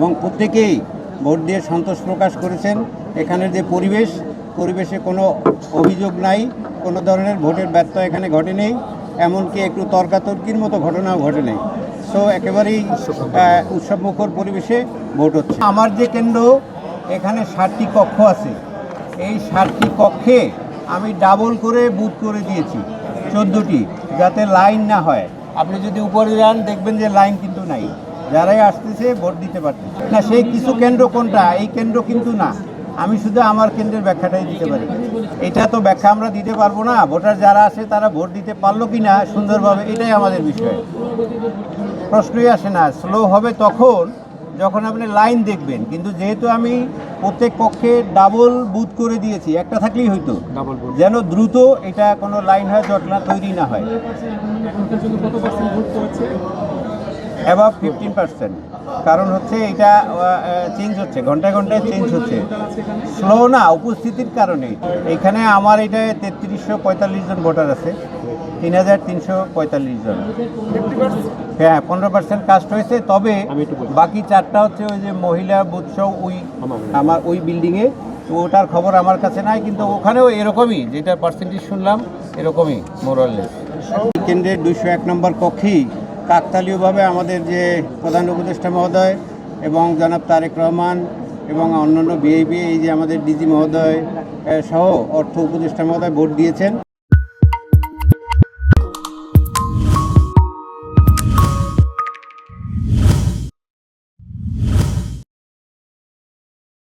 এবং প্রত্যেকেই ভোট দিয়ে সন্তোষ প্রকাশ করেছেন। এখানের যে পরিবেশে কোনো অভিযোগ নাই, কোনো ধরনের ভোটের ব্যত্যয় এখানে ঘটে নেই, এমনকি একটু তর্কাতর্কির মতো ঘটনাও ঘটে নেই। সো একেবারেই উৎসবমুখর পরিবেশে ভোট হচ্ছে। আমার যে কেন্দ্র, এখানে 7টি কক্ষ আছে। এই 7টি কক্ষে আমি ডাবল করে বুথ করে দিয়েছি 14টি, যাতে লাইন না হয়। আপনি যদি উপরে যান দেখবেন যে লাইন কিন্তু নাই, যারাই আসতেছে ভোট দিতে পারতেছে না। সেই কিছু কেন্দ্র কোনটা, এই কেন্দ্র কিন্তু না। আমি শুধু আমার কেন্দ্রের ব্যাখ্যাটাই দিতে পারি। এটা তো ব্যাখ্যা আমরা দিতে পারবো না। ভোটার যারা আসে তারা ভোট দিতে পারলো কি না সুন্দরভাবে, এটাই আমাদের বিষয়। প্রশ্নই আসে না। স্লো হবে তখন যখন আপনি লাইন দেখবেন, কিন্তু যেহেতু আমি প্রত্যেক পক্ষে ডাবল বুথ করে দিয়েছি, একটা থাকলেই হয়তো, যেন দ্রুত এটা কোনো লাইন হয়, জটলা তৈরি না হয়। অ্যাবাভ 15%। কারণ হচ্ছে এটা চেঞ্জ হচ্ছে, ঘন্টায় ঘন্টায় চেঞ্জ হচ্ছে। স্লো না, উপস্থিতির কারণে। এখানে আমার এটা 3345 জন ভোটার আছে, 3345 জন। হ্যাঁ, 15% কাস্ট হয়েছে। তবে বাকি 4টা হচ্ছে ওই যে মহিলা বুথসহ আমার ওই বিল্ডিংয়ে। তো ওটার খবর আমার কাছে নাই, কিন্তু ওখানেও এরকমই, যেটা পার্সেন্টেজ শুনলাম এরকমই মোরাললেস। কেন্দ্রের 201 নম্বর কক্ষেই কাকতালীয়ভাবে আমাদের যে প্রধান উপদেষ্টা মহোদয় এবং জনাব তারেক রহমান এবং অন্যান্য ভিআইপি, এই যে আমাদের ডিজি মহোদয় সহ অর্থ উপদেষ্টা মহোদয় ভোট দিয়েছেন।